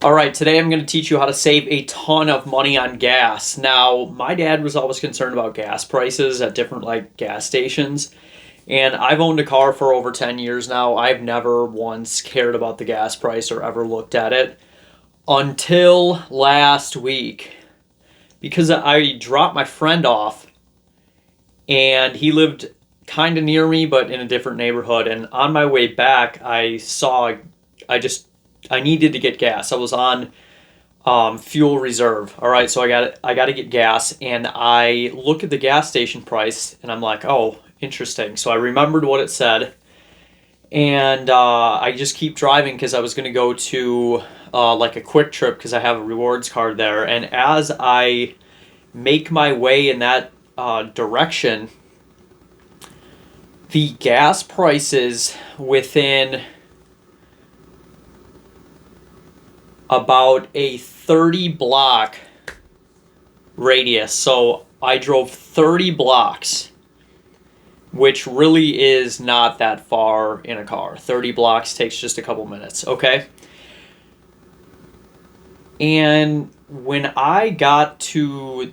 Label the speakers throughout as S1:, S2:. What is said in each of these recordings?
S1: All right, today I'm going to teach you how to save a ton of money on gas. Now, my dad was always concerned about gas prices at different gas stations, and I've owned a car for over 10 years now. I've never once cared about the gas price or ever looked at it until last week because I dropped my friend off and he lived kind of near me but in a different neighborhood, and on my way back I just I needed to get gas. I was on fuel reserve. All right, so I got to get gas, and I look at the gas station price, and I'm like, oh, interesting. So I remembered what it said, and I just keep driving because I was going to go to a quick trip because I have a rewards card there. And as I make my way in that direction, the gas prices within about a 30 block radius. So I drove 30 blocks, which really is not that far in a car. 30 blocks takes just a couple minutes, okay? And when I got to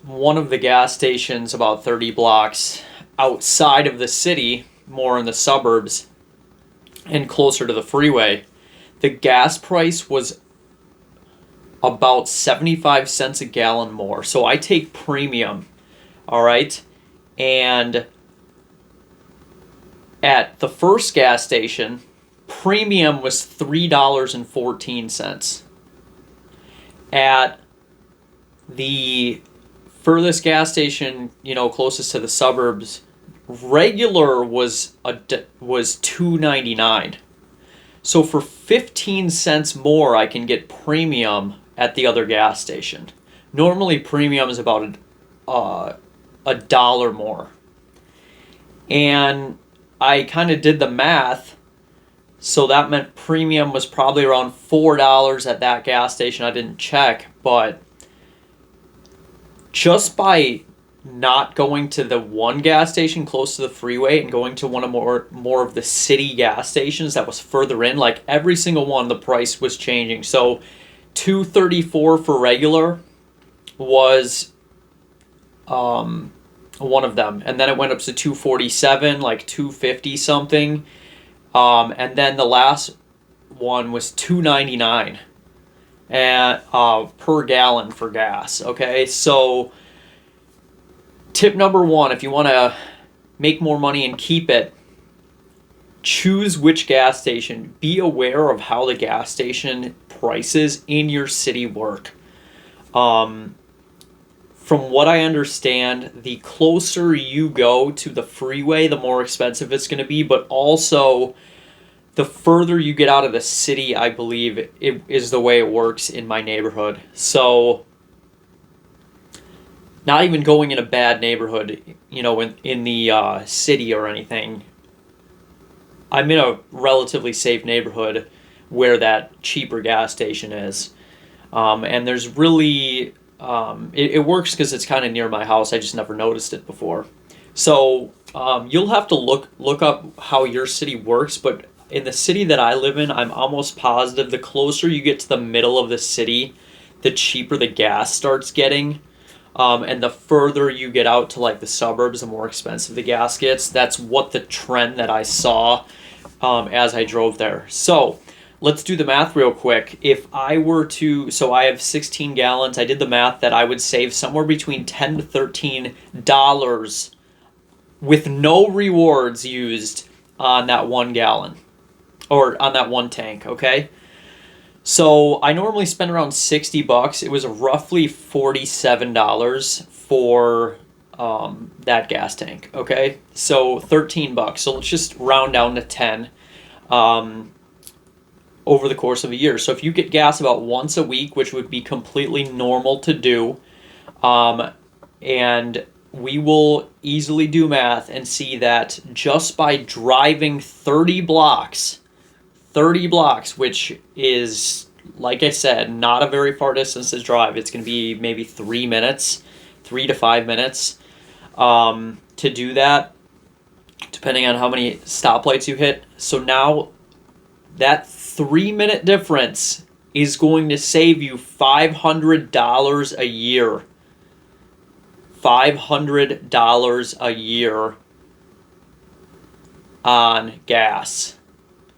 S1: one of the gas stations about 30 blocks outside of the city, more in the suburbs and closer to the freeway, the gas price was about 75 cents a gallon more. So I take premium, all right? And at the first gas station, premium was $3.14. At the furthest gas station, closest to the suburbs, regular was $2.99. So for 15 cents more, I can get premium at the other gas station. Normally, premium is about a dollar more. And I kind of did the math, so that meant premium was probably around $4 at that gas station. I didn't check, but just by not going to the one gas station close to the freeway and going to one of more of the city gas stations that was further in, like every single one, the price was changing. So $2.34 for regular was one of them, and then it went up to $2.47, like $2.50 something, and then the last one was $2.99 and per gallon for gas. Okay, so tip number one, if you want to make more money and keep it, choose which gas station. Be aware of how the gas station prices in your city work. From what I understand, the closer you go to the freeway, the more expensive it's going to be, but also the further you get out of the city, I believe it is the way it works in my neighborhood. So not even going in a bad neighborhood, in the city or anything. I'm in a relatively safe neighborhood where that cheaper gas station is. And there's really, it works because it's kind of near my house. I just never noticed it before. So you'll have to look up how your city works, but in the city that I live in, I'm almost positive the closer you get to the middle of the city, the cheaper the gas starts getting. And the further you get out to the suburbs, the more expensive the gas gets. That's what the trend that I saw as I drove there. So let's do the math real quick. If I were to, so I have 16 gallons. I did the math that I would save somewhere between $10 to $13 with no rewards used on that 1 gallon or on that one tank. Okay. So I normally spend around $60. It was roughly $47 for that gas tank. Okay, so $13. So let's just round down to 10 over the course of a year. So if you get gas about once a week, which would be completely normal to do, and we will easily do math and see that just by driving 30 blocks, which is, like I said, not a very far distance to drive. It's going to be maybe 3 to 5 minutes to do that, depending on how many stoplights you hit. So now that 3-minute difference is going to save you $500 a year. $500 a year on gas.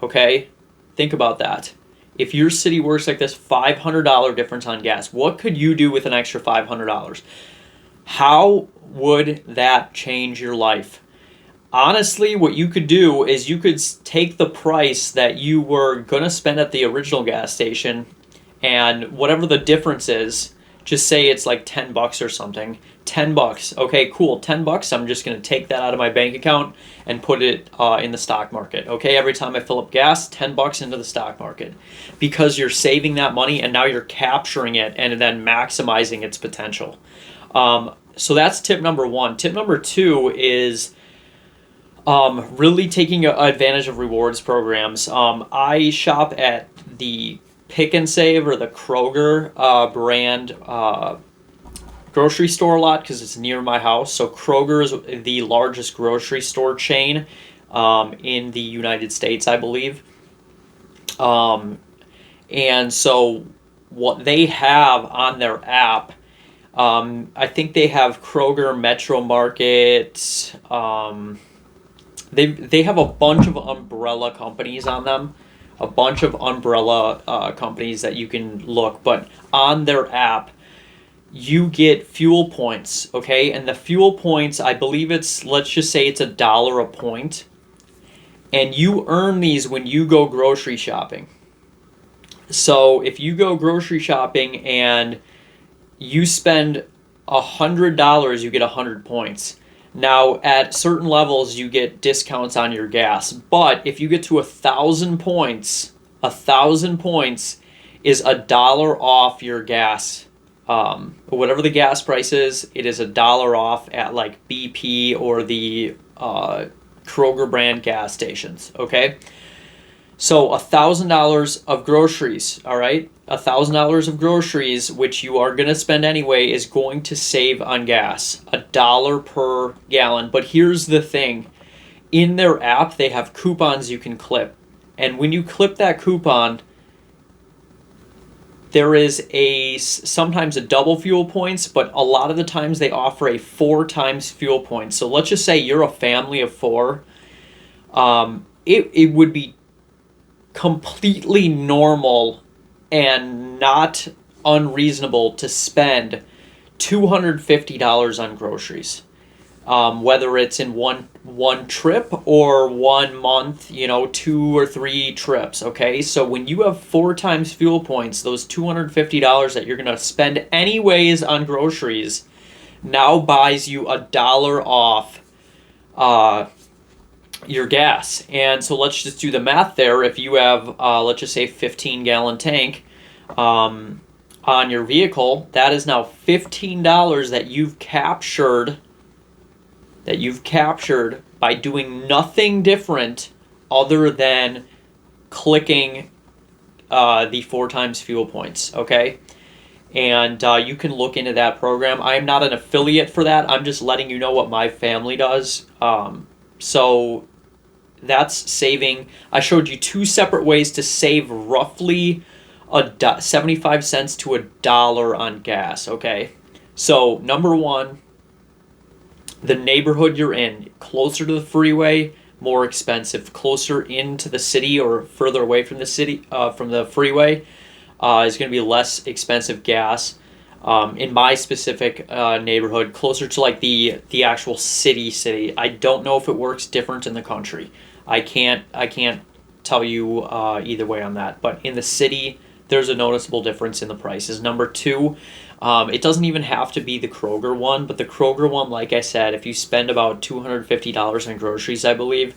S1: Okay? Think about that. If your city works like this, $500 difference on gas. What could you do with an extra $500? How would that change your life? Honestly, what you could do is you could take the price that you were going to spend at the original gas station, and whatever the difference is, just say it's like $10 or something. $10. Okay, cool. $10. I'm just going to take that out of my bank account and put it in the stock market. Okay, every time I fill up gas, $10 into the stock market, because you're saving that money and now you're capturing it and then maximizing its potential. So that's tip number one. Tip number two is really taking advantage of rewards programs. I shop at the Pick and Save or the Kroger brand grocery store a lot because it's near my house. So Kroger is the largest grocery store chain in the United States, I believe. And so what they have on their app, I think they have Kroger, Metro Market. They have a bunch of umbrella companies on them, a bunch of umbrella companies that you can look. But on their app, you get fuel points, okay? And the fuel points, I believe let's just say it's $1 a point. And you earn these when you go grocery shopping. So if you go grocery shopping and you spend $100, you get 100 points. Now, at certain levels, you get discounts on your gas. But if you get to 1,000 points, 1,000 points is $1 off your gas. Whatever the gas price is, it is $1 off at like BP or the Kroger brand gas stations. Okay, so $1,000 of groceries. All right, $1,000 of groceries, which you are going to spend anyway, is going to save on gas, $1 per gallon. But here's the thing: in their app, they have coupons you can clip, and when you clip that coupon, there is sometimes a double fuel points, but a lot of the times they offer a 4 times fuel points. So let's just say you're a family of 4. It would be completely normal and not unreasonable to spend $250 on groceries, whether it's in one trip or 1 month, 2 or 3 trips. Okay, so when you have 4 times fuel points, those $250 that you're going to spend anyways on groceries now buys you $1 off your gas. And so let's just do the math there. If you have let's just say 15-gallon tank on your vehicle, that is now $15 that you've captured by doing nothing different other than clicking the 4 times fuel points. Okay, and you can look into that program. I am not an affiliate for that. I'm just letting you know what my family does. So that's saving. I showed you 2 separate ways to save roughly 75 cents to $1 on gas. Okay, so number 1, the neighborhood you're in, closer to the freeway, more expensive. Closer into the city or further away from the city, from the freeway, is going to be less expensive gas. In my specific neighborhood, closer to like the actual city. I don't know if it works different in the country. I can't tell you either way on that. But in the city, there's a noticeable difference in the prices. Number 2, it doesn't even have to be the Kroger one, but the Kroger one, like I said, if you spend about $250 on groceries, I believe,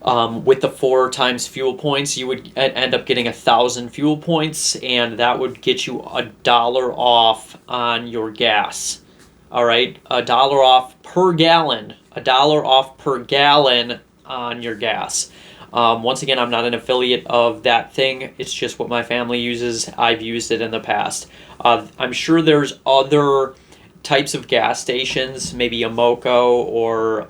S1: with the 4 times fuel points, you would end up getting 1,000 fuel points, and that would get you $1 off on your gas. All right, $1 off per gallon. $1 off per gallon on your gas. Once again, I'm not an affiliate of that thing. It's just what my family uses. I've used it in the past. I'm sure there's other types of gas stations, maybe a Moco or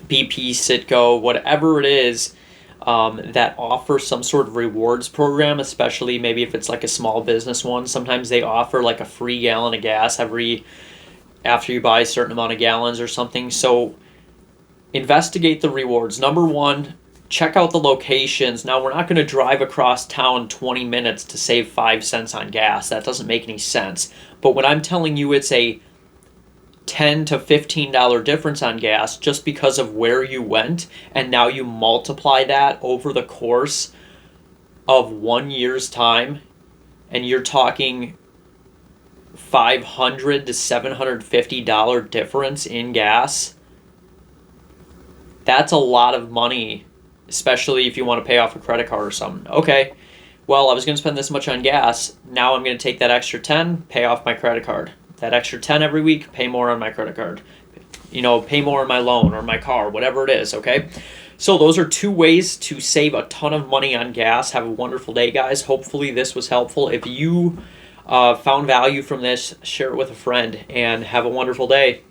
S1: BP, Citgo, whatever it is, that offer some sort of rewards program, especially maybe if it's like a small business one. Sometimes they offer like a free gallon of gas after you buy a certain amount of gallons or something. So investigate the rewards. Number one, check out the locations. Now, we're not going to drive across town 20 minutes to save 5 cents on gas. That doesn't make any sense. But when I'm telling you it's a $10 to $15 difference on gas just because of where you went, and now you multiply that over the course of 1 year's time, and you're talking $500 to $750 difference in gas, that's a lot of money, especially if you want to pay off a credit card or something. Okay, well, I was going to spend this much on gas. Now I'm going to take that extra 10, pay off my credit card. That extra 10 every week, pay more on my credit card. Pay more on my loan or my car, whatever it is, okay? So those are 2 ways to save a ton of money on gas. Have a wonderful day, guys. Hopefully this was helpful. If you found value from this, share it with a friend, and have a wonderful day.